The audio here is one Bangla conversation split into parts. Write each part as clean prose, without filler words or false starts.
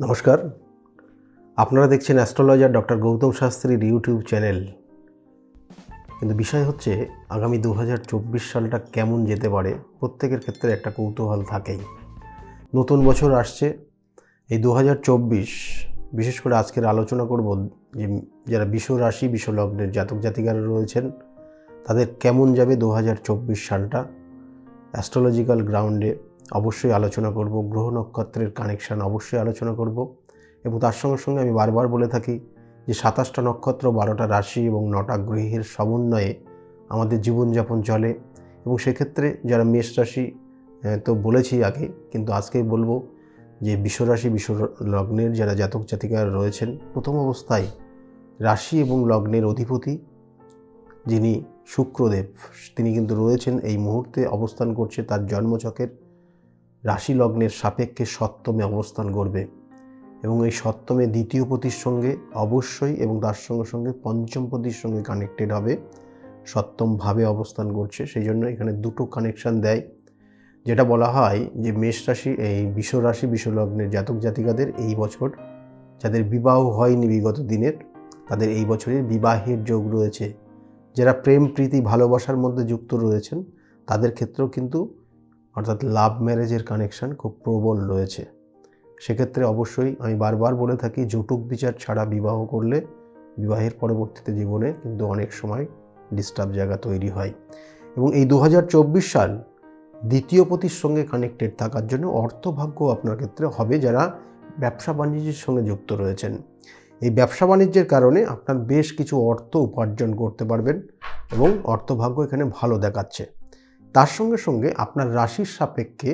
নমস্কার, আপনারা দেখছেন অ্যাস্ট্রোলজার ডক্টর গৌতম শাস্ত্রীর ইউটিউব চ্যানেল। কিন্তু বিষয় হচ্ছে আগামী 2024 সালটা কেমন যেতে পারে। প্রত্যেকের ক্ষেত্রে একটা কৌতূহল থাকেই। নতুন বছর আসছে, এই 2024 বিশেষ করে আজকের আলোচনা করব যে যারা বৃষ রাশি বৃষ লগ্নের জাতক জাতিকারা রয়েছেন তাদের কেমন যাবে 2024 সালটা। অ্যাস্ট্রোলজিক্যাল গ্রাউন্ডে অবশ্যই আলোচনা করব, গ্রহ নক্ষত্রের কানেকশান অবশ্যই আলোচনা করব এবং তার সঙ্গে সঙ্গে আমি বারবার বলে থাকি যে 27টা নক্ষত্র 12টা রাশি এবং 9টা গ্রহের সমন্বয়ে আমাদের জীবনযাপন চলে এবং সেক্ষেত্রে যারা মেষ রাশি তো বলেছি আগে, কিন্তু আজকেই বলবো যে বৃষ রাশি বৃষ লগ্নের যারা জাতক জাতিকারা রয়েছেন, প্রথম অবস্থায় রাশি এবং লগ্নের অধিপতি যিনি শুক্রদেব, তিনি কিন্তু রয়েছেন এই মুহূর্তে অবস্থান করছে তার জন্মছকের রাশি লগ্নের সাপেক্ষে সপ্তমে অবস্থান করবে এবং এই সপ্তমে দ্বিতীয় পতির সঙ্গে অবশ্যই এবং তার সঙ্গে সঙ্গে পঞ্চম পতির সঙ্গে কানেক্টেড হবে। সপ্তমভাবে অবস্থান করছে, সেই জন্য এখানে দুটো কানেকশান দেয়। যেটা বলা হয় যে মেষ রাশি এই বৃষ রাশি বৃষ লগ্নের জাতক জাতিকাদের এই বছর যাদের বিবাহ হয়নি বিগত দিনের, তাদের এই বছরের বিবাহের যোগ রয়েছে। যারা প্রেম প্রীতি ভালোবাসার মধ্যে যুক্ত রয়েছেন তাদের ক্ষেত্রেও কিন্তু অর্থাৎ লাভ ম্যারেজের কানেকশান খুব প্রবল রয়েছে। সেক্ষেত্রে অবশ্যই আমি বারবার বলে থাকি, যৌতুক বিচার ছাড়া বিবাহ করলে বিবাহের পরবর্তীতে জীবনে কিন্তু অনেক সময় ডিস্টার্ব জায়গা তৈরি হয়। এবং এই 2024 সাল দ্বিতীয় পতির সঙ্গে কানেক্টেড থাকার জন্য অর্থভাগ্য আপনার ক্ষেত্রে হবে যারা ব্যবসা বাণিজ্যের সঙ্গে যুক্ত রয়েছেন। এই ব্যবসা বাণিজ্যের কারণে আপনার বেশ কিছু অর্থ উপার্জন করতে পারবেন এবং অর্থভাগ্য এখানে ভালো দেখাচ্ছে। তার সঙ্গে সঙ্গে আপনার রাশির সাপেক্ষে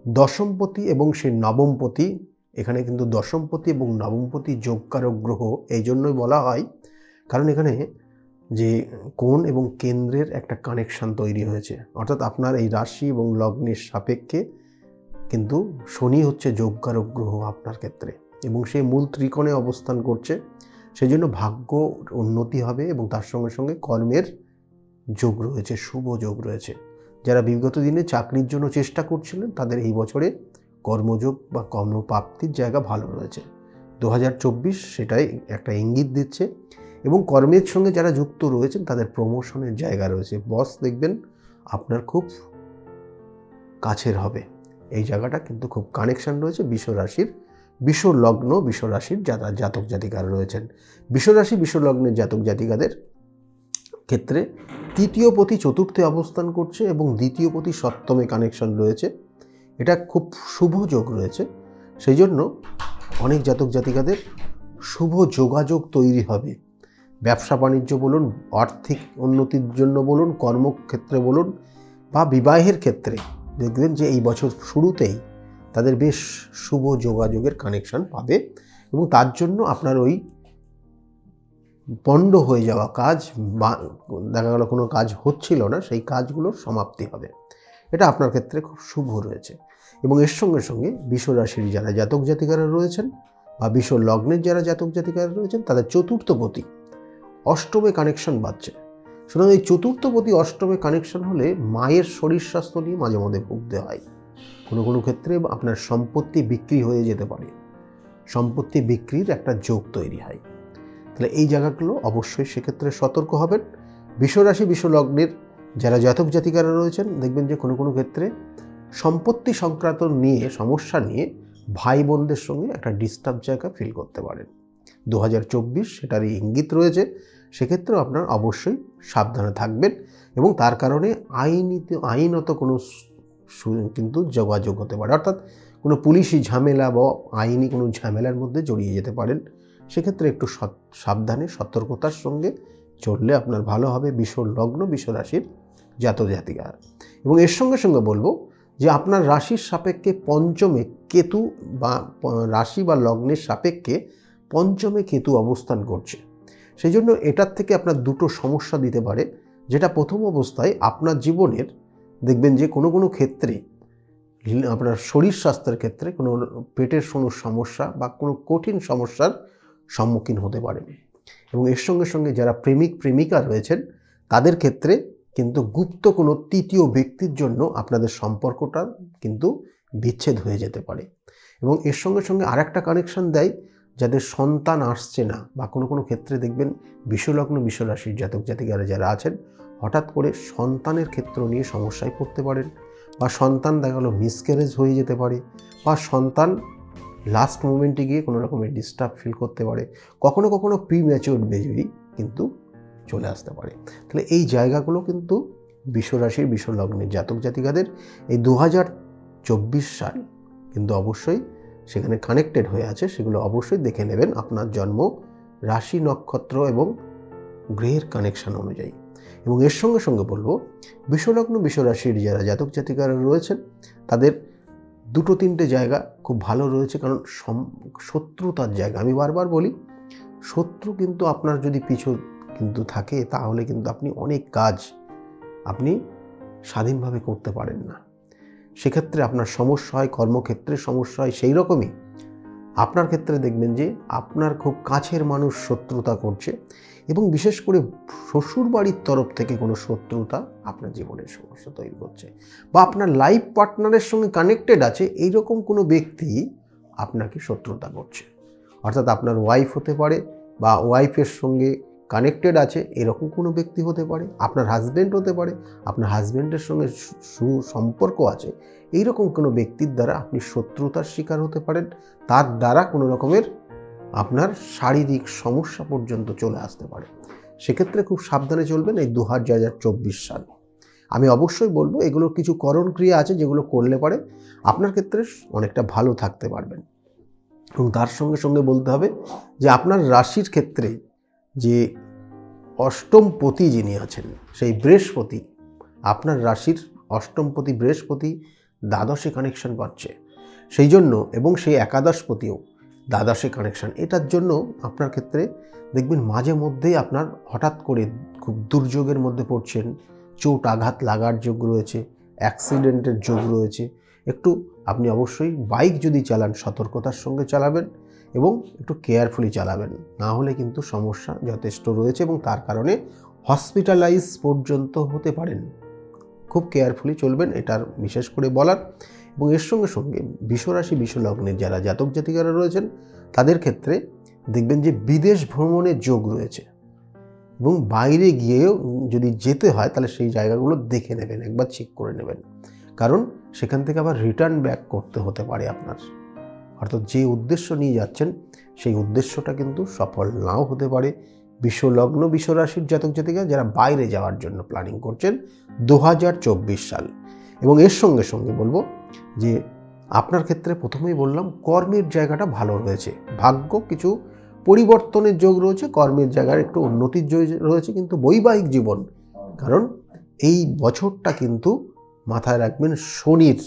দশমপতি এবং সেই নবমপতি, এখানে কিন্তু দশমপতি এবং নবমপতি যোগকারক গ্রহ এই জন্যই বলা হয় কারণ এখানে যে কোণ এবং কেন্দ্রের একটা কানেকশান তৈরি হয়েছে। অর্থাৎ আপনার এই রাশি এবং লগ্নের সাপেক্ষে কিন্তু শনি হচ্ছে যোগকারক গ্রহ আপনার ক্ষেত্রে এবং সে মূল ত্রিকোণে অবস্থান করছে। সেই জন্য ভাগ্য উন্নতি হবে এবং তার সঙ্গে সঙ্গে কর্মের যোগ রয়েছে, শুভ যোগ রয়েছে। যারা বিগত দিনে চাকরির জন্য চেষ্টা করছিলেন তাদের এই বছরে কর্মযোগ বা কর্মপ্রাপ্তির জায়গা ভালো রয়েছে। 2024 সেটাই একটা ইঙ্গিত দিচ্ছে এবং কর্মের সঙ্গে যারা যুক্ত রয়েছেন তাদের প্রমোশনের জায়গা রয়েছে। বস দেখবেন আপনার খুব কাছের হবে, এই জায়গাটা কিন্তু খুব কানেকশান রয়েছে বৃষ রাশির বৃষ লগ্ন বৃষ রাশির যারা জাতক জাতিকারা রয়েছেন। বৃষ রাশি বৃষ লগ্নের জাতক জাতিকাদের ক্ষেত্রে তৃতীয় পতি চতুর্থে অবস্থান করছে এবং দ্বিতীয় পতি সপ্তমে কানেকশন রয়েছে। এটা খুব শুভ যোগ রয়েছে, সেই জন্য অনেক জাতক জাতিকাদের শুভ যোগাযোগ তৈরি হবে। ব্যবসা বাণিজ্য বলুন, আর্থিক উন্নতির জন্য বলুন, কর্মক্ষেত্রে বলুন বা বিবাহের ক্ষেত্রে দেখবেন যে এই বছর শুরুতেই তাদের বেশ শুভ যোগাযোগের কানেকশন পাবে এবং তার জন্য আপনার ওই পণ্ড হয়ে যাওয়া কাজ বা দেখা গেল কোনো কাজ হচ্ছিল না, সেই কাজগুলোর সমাপ্তি হবে। এটা আপনার ক্ষেত্রে খুব শুভ রয়েছে। এবং এর সঙ্গে সঙ্গে বৃষ রাশির যারা জাতক জাতিকারা রয়েছেন বা বৃষ লগ্নের যারা জাতক জাতিকারা রয়েছেন তাদের চতুর্থপতি অষ্টমে কানেকশন বাড়ছে। সুতরাং এই চতুর্থপতি অষ্টমে কানেকশন হলে মায়ের শরীর স্বাস্থ্য নিয়ে মাঝে মধ্যে ভুগতে হয়। কোনো কোনো ক্ষেত্রে আপনার সম্পত্তি বিক্রি হয়ে যেতে পারে, সম্পত্তি বিক্রির একটা যোগ তৈরি হয়। তাহলে এই জায়গাগুলো অবশ্যই সেক্ষেত্রে সতর্ক হবেন। বৃষ রাশি বৃষ লগ্নের যারা জাতক জাতিকারা রয়েছেন দেখবেন যে কোনো কোনো ক্ষেত্রে সম্পত্তি সংক্রান্ত নিয়ে সমস্যা নিয়ে ভাই বোনদের সঙ্গে একটা ডিস্টার্ব জায়গা ফিল করতে পারেন। 2024 সেটারই ইঙ্গিত রয়েছে। সেক্ষেত্রেও আপনার অবশ্যই সাবধানে থাকবেন এবং তার কারণে আইনত কোনো কিন্তু যোগাযোগ হতে পারে, অর্থাৎ কোনো পুলিশি ঝামেলা বা আইনি কোনো ঝামেলার মধ্যে জড়িয়ে যেতে পারেন। সেক্ষেত্রে একটু সাবধানে সতর্কতার সঙ্গে চললে আপনার ভালো হবে বৃষ লগ্ন বৃষ রাশির জাতক জাতিকা। এবং এর সঙ্গে সঙ্গে বলবো যে আপনার রাশির সাপেক্ষে পঞ্চমে কেতু বা রাশি বা লগ্নের সাপেক্ষে পঞ্চমে কেতু অবস্থান করছে। সেই জন্য এটার থেকে আপনার দুটো সমস্যা দিতে পারে। যেটা প্রথম অবস্থায় আপনার জীবনের দেখবেন যে কোনো কোনো ক্ষেত্রে আপনার শরীর স্বাস্থ্যের ক্ষেত্রে কোনো পেটের কোনো সমস্যা বা কোনো কঠিন সমস্যার সম্মুখীন হতে পারেন। এবং এর সঙ্গে সঙ্গে যারা প্রেমিক প্রেমিকা রয়েছেন তাদের ক্ষেত্রে কিন্তু গুপ্ত কোনো তৃতীয় ব্যক্তির জন্য আপনাদের সম্পর্কটা কিন্তু বিচ্ছেদ হয়ে যেতে পারে এবং এর সঙ্গে সঙ্গে আরেকটা কানেকশন দেয়, যাদের সন্তান আসছে না বা কোনো কোনো ক্ষেত্রে দেখবেন বিষলগ্ন বিষরাশির জাতক জাতিকারা যারা আছেন, হঠাৎ করে সন্তানের ক্ষেত্র নিয়ে সমস্যায় পড়তে পারেন, বা সন্তান দেখা গেলো মিসক্যারেজ হয়ে যেতে পারে, বা সন্তান লাস্ট মোমেন্টে গিয়ে কোনো রকমের ডিস্টার্ব ফিল করতে পারে, কখনো কখনো প্রিম্যাচিওর বেবি কিন্তু চলে আসতে পারে। তাহলে এই জায়গাগুলো কিন্তু বিষরাশির বিষলগ্নের জাতক জাতিকাদের এই 2024 সাল কিন্তু অবশ্যই সেখানে কানেক্টেড হয়ে আছে। সেগুলো অবশ্যই দেখে নেবেন আপনার জন্ম রাশি, নক্ষত্র এবং গ্রহের কানেকশন অনুযায়ী। এবং এর সঙ্গে সঙ্গে বলবো, বিষলগ্ন বিষরাশির যারা জাতক জাতিকারা রয়েছেন তাদের দুটো তিনটে জায়গা খুব ভালো রয়েছে, কারণ শত্রুতার জায়গা। আমি বারবার বলি, শত্রু কিন্তু আপনার যদি পিছু কিন্তু থাকে, তাহলে কিন্তু আপনি অনেক কাজ আপনি স্বাধীনভাবে করতে পারেন না। সেক্ষেত্রে আপনার সমস্যা হয়, কর্মক্ষেত্রে সমস্যা হয়। সেই রকমই আপনার ক্ষেত্রে দেখবেন যে আপনার খুব কাছের মানুষ শত্রুতা করছে, এবং বিশেষ করে শ্বশুর বাড়ির তরফ থেকে কোনো শত্রুতা আপনার জীবনের সমস্যা তৈরি করছে, বা আপনার লাইফ পার্টনারের সঙ্গে কানেক্টেড আছে এইরকম কোনো ব্যক্তি আপনাকে শত্রুতা করছে। অর্থাৎ আপনার ওয়াইফ হতে পারে, বা ওয়াইফের সঙ্গে কানেক্টেড আছে এরকম কোনো ব্যক্তি হতে পারে, আপনার হাজব্যান্ড হতে পারে, আপনার হাজব্যান্ডের সঙ্গে সুসম্পর্ক আছে এইরকম কোনো ব্যক্তির দ্বারা আপনি শত্রুতার শিকার হতে পারেন। তার দ্বারা কোনো রকমের আপনার শারীরিক সমস্যা পর্যন্ত চলে আসতে পারে। সেক্ষেত্রে খুব সাবধানে চলবেন এই 2024 সাল। আমি অবশ্যই বলবো এগুলোর কিছু করণ ক্রিয়া আছে যেগুলো করলে পরে আপনার ক্ষেত্রে অনেকটা ভালো থাকতে পারবেন। এবং তার সঙ্গে সঙ্গে বলতে হবে যে আপনার রাশির ক্ষেত্রে যে অষ্টমপতি যিনি আছেন, সেই বৃহস্পতি, আপনার রাশির অষ্টমপতি বৃহস্পতি দ্বাদশে কানেকশন পাচ্ছে সেই জন্য, এবং সেই একাদশপতিও দ্বাদশে কানেকশন। এটার জন্য আপনার ক্ষেত্রে দেখবেন মাঝে মধ্যেই আপনার হঠাৎ করে খুব দুর্যোগের মধ্যে পড়ছেন, চোট আঘাত লাগার যোগ রয়েছে, অ্যাক্সিডেন্টের যোগ রয়েছে। একটু আপনি অবশ্যই বাইক যদি চালান সতর্কতার সঙ্গে চালাবেন এবং একটু কেয়ারফুলি চালাবেন, না হলে কিন্তু সমস্যা যথেষ্ট রয়েছে এবং তার কারণে হসপিটালাইজ পর্যন্ত হতে পারেন। খুব কেয়ারফুলি চলবেন, এটার বিশেষ করে বলার। এবং এর সঙ্গে সঙ্গে বিশ্বরাশি বিশ্বলগ্নের যারা জাতক জাতিকারা রয়েছেন তাদের ক্ষেত্রে দেখবেন যে বিদেশ ভ্রমণের যোগ রয়েছে, এবং বাইরে গিয়েও যদি যেতে হয় তাহলে সেই জায়গাগুলো দেখে নেবেন, একবার চেক করে নেবেন, কারণ সেখান থেকে আবার রিটার্ন ব্যাক করতে হতে পারে আপনার। অর্থাৎ যে উদ্দেশ্য নিয়ে যাচ্ছেন সেই উদ্দেশ্যটা কিন্তু সফল নাও হতে পারে। বিশ্বলগ্ন বিশ্বরাশির জাতক জাতিকা যারা বাইরে যাওয়ার জন্য প্ল্যানিং করছেন 2024 সাল। এবং এর সঙ্গে সঙ্গে বলবো যে আপনার ক্ষেত্রে প্রথমেই বললাম কর্মের জায়গাটা ভালো রয়েছে, ভাগ্য কিছু পরিবর্তনের যোগ রয়েছে, কর্মের জায়গার একটু উন্নতির যোগ রয়েছে, কিন্তু বৈবাহিক জীবন, কারণ এই বছরটা কিন্তু মাথায় রাখবেন শনির,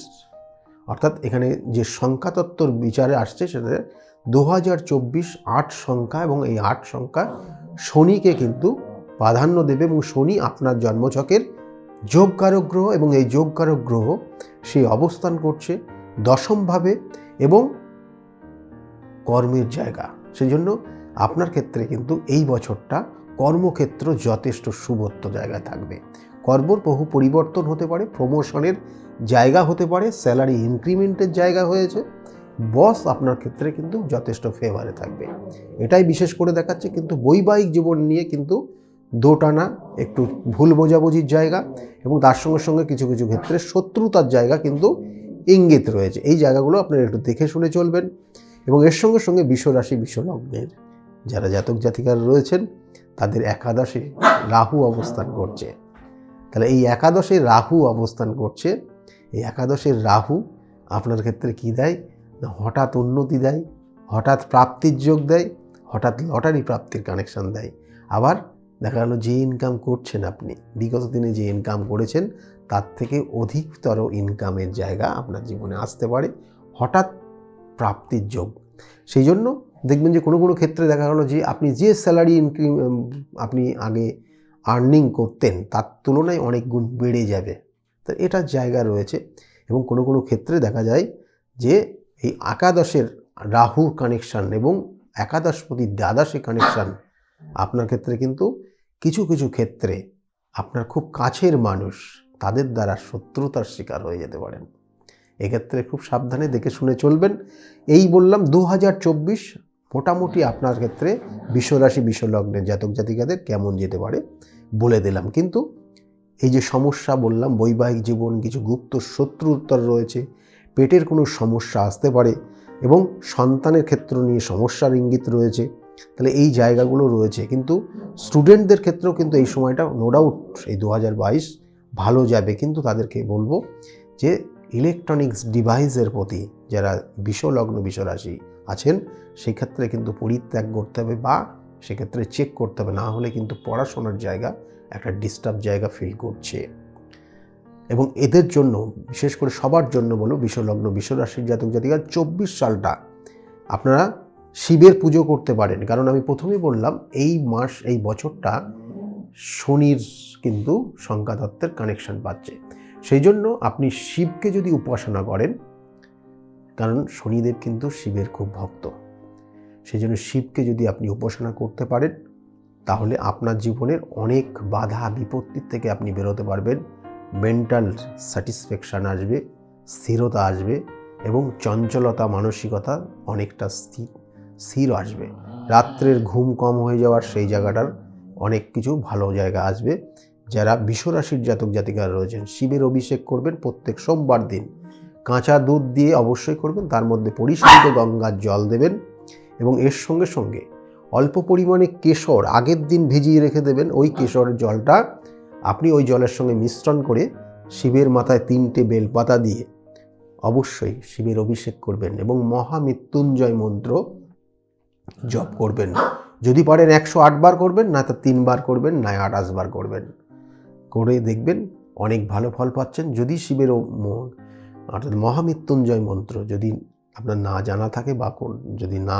অর্থাৎ এখানে যে সংখ্যাতত্ত্বর বিচারে আসছে সেটা 2024 8 সংখ্যা, এবং এই 8 সংখ্যা শনিকে কিন্তু প্রাধান্য দেবে, এবং শনি আপনার জন্মছকের যোগকারক গ্রহ, এবং এই যোগকারক গ্রহ সে অবস্থান করছে দশমভাবে এবং কর্মের জায়গা। সেই জন্য আপনার ক্ষেত্রে কিন্তু এই বছরটা কর্মক্ষেত্র যথেষ্ট শুভত্ব জায়গায় থাকবে। কর্মর বহু পরিবর্তন হতে পারে, প্রমোশনের জায়গা হতে পারে, স্যালারি ইনক্রিমেন্টের জায়গা হয়েছে, বস আপনার ক্ষেত্রে কিন্তু যথেষ্ট ফেভারে থাকবে, এটাই বিশেষ করে দেখাচ্ছে। কিন্তু বৈবাহিক জীবন নিয়ে কিন্তু দোটানা, একটু ভুল বোঝাবুঝির জায়গা, এবং তার সঙ্গে সঙ্গে কিছু কিছু ক্ষেত্রে শত্রুতার জায়গা কিন্তু ইঙ্গিত রয়েছে। এই জায়গাগুলো আপনারা একটু দেখে শুনে চলবেন। এবং এর সঙ্গে সঙ্গে বিশ্বরাশি বিশ্বলগ্নের যারা জাতক জাতিকারা রয়েছেন তাদের একাদশে রাহু অবস্থান করছে। তাহলে এই একাদশে রাহু অবস্থান করছে, এই একাদশের রাহু আপনার ক্ষেত্রে কী দেয় না, হঠাৎ উন্নতি দেয়, হঠাৎ প্রাপ্তির যোগ দেয়, হঠাৎ লটারি প্রাপ্তির কানেকশন দেয়। আবার দেখা গেল যে ইনকাম করছেন আপনি বিগত দিনে যে ইনকাম করেছেন তার থেকে অধিকতর ইনকামের জায়গা আপনার জীবনে আসতে পারে, হঠাৎ প্রাপ্তির যোগ। সেই জন্য দেখবেন যে কোনো কোনো ক্ষেত্রে দেখা গেল যে আপনি যে স্যালারি আপনি আগে আর্নিং করতেন তার তুলনায় অনেক গুণ বেড়ে যাবে, তো এটার জায়গা রয়েছে। এবং কোনো কোনো ক্ষেত্রে দেখা যায় যে এই একাদশের রাহু কানেকশান এবং একাদশপতি দ্বাদশে কানেকশান আপনার ক্ষেত্রে কিন্তু কিছু কিছু ক্ষেত্রে আপনার খুব কাছের মানুষ তাদের দ্বারা শত্রুতার শিকার হয়ে যেতে পারেন। এক্ষেত্রে খুব সাবধানে দেখে শুনে চলবেন। এই বললাম 2024 মোটামুটি আপনার ক্ষেত্রে বিশ্বরাশি বিশ্বলগ্নের জাতক জাতিকাদের কেমন যেতে পারে বলে দিলাম। কিন্তু এই যে সমস্যা বললাম, বৈবাহিক জীবন, কিছু গুপ্ত শত্রুর উত্তর রয়েছে, পেটের কোনো সমস্যা আসতে পারে এবং সন্তানের ক্ষেত্র নিয়ে সমস্যার ইঙ্গিত রয়েছে, তাহলে এই জায়গাগুলো রয়েছে। কিন্তু স্টুডেন্টদের ক্ষেত্রেও কিন্তু এই সময়টা নো ডাউট এই 2022 ভালো যাবে। কিন্তু তাদেরকে বলবো যে ইলেকট্রনিক্স ডিভাইসের প্রতি যারা বিশ্বলগ্ন বিশ্বরাশি আছেন সেই ক্ষেত্রে কিন্তু পরিত্যাগ করতে হবে বা সেক্ষেত্রে চেক করতে হবে, না হলে কিন্তু পড়াশোনার জায়গা একটা ডিস্টার্ব জায়গা ফিল করছে। এবং এদের জন্য বিশেষ করে সবার জন্য বলো বিশ্বলগ্ন বিশ্বরাশির জাতক জাতিকা 24 সালটা আপনারা শিবের পুজো করতে পারেন। কারণ আমি প্রথমেই বললাম এই মাস এই বছরটা শনির কিন্তু সংখ্যাতত্ত্বের কানেকশন পাচ্ছে, সেই জন্য আপনি শিবকে যদি উপাসনা করেন, কারণ শনিদেব কিন্তু শিবের খুব ভক্ত, সেই জন্য শিবকে যদি আপনি উপাসনা করতে পারেন তাহলে আপনার জীবনের অনেক বাধা বিপত্তির থেকে আপনি বেরোতে পারবেন। মেন্টাল স্যাটিসফ্যাকশান আসবে, স্থিরতা আসবে এবং চঞ্চলতা মানসিকতা অনেকটা স্থির আসবে। রাত্রের ঘুম কম হয়ে যাওয়ার সেই জায়গাটার অনেক কিছু ভালো জায়গা আসবে। যারা বিশ্বরাশির জাতক জাতিকারা রয়েছেন শিবের অভিষেক করবেন প্রত্যেক সোমবার দিন, কাঁচা দুধ দিয়ে অবশ্যই করবেন, তার মধ্যে পরিশোধিত গঙ্গার জল দেবেন এবং এর সঙ্গে সঙ্গে অল্প পরিমাণে কেশর আগের দিন ভিজিয়ে রেখে দেবেন। ওই কেশরের জলটা আপনি ওই জলের সঙ্গে মিশ্রণ করে শিবের মাথায় 3টে বেলপাতা দিয়ে অবশ্যই শিবের অভিষেক করবেন এবং মহামৃত্যুঞ্জয় মন্ত্র জপ করবেন। যদি পারেন 108 বার করবেন, না তো 3 বার করবেন, না 28 বার করবেন। করে দেখবেন অনেক ভালো ফল পাচ্ছেন। যদি শিবের অর্থাৎ মহামৃত্যুঞ্জয় মন্ত্র যদি আপনার না জানা থাকে বা যদি না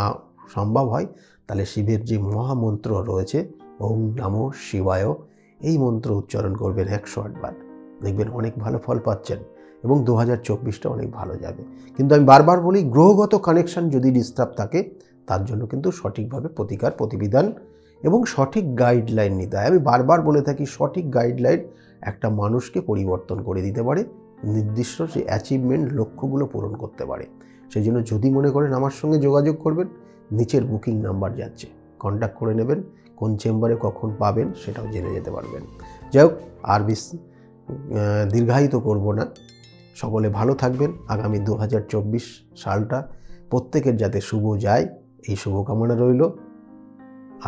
সম্ভব হয়, তাহলে শিবের যে মহামন্ত্র রয়েছে ওম নমঃ শিবায়, এই মন্ত্র উচ্চারণ করবেন 108 বার, দেখবেন অনেক ভালো ফল পাচ্ছেন এবং 2024টা অনেক ভালো যাবে। কিন্তু আমি বারবার বলি গ্রহগত কানেকশন যদি ডিস্টার্ব থাকে তার জন্য কিন্তু সঠিকভাবে প্রতিকার প্রতিবিধান এবং সঠিক গাইডলাইন নিতে হয়। আমি বারবার বলে থাকি সঠিক গাইডলাইন একটা মানুষকে পরিবর্তন করে দিতে পারে, নির্দিষ্ট যে অ্যাচিভমেন্ট লক্ষ্যগুলো পূরণ করতে পারে। সেই জন্য যদি মনে করেন আমার সঙ্গে যোগাযোগ করবেন, নিচের বুকিং নাম্বার যাচ্ছে, কন্ট্যাক্ট করে নেবেন, কোন চেম্বারে কখন পাবেন সেটাও জেনে যেতে পারবেন। যাই হোক, আর দীর্ঘায়িত করব না, সকলে ভালো থাকবেন। আগামী 2024 সালটা প্রত্যেকের যাতে শুভ যায় এই শুভকামনা রইল।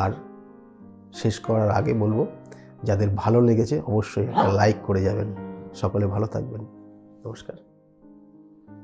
আর শেষ করার আগে বলবো যাদের ভালো লেগেছে অবশ্যই একটা লাইক করে যাবেন। সকলে ভালো থাকবেন। নমস্কার।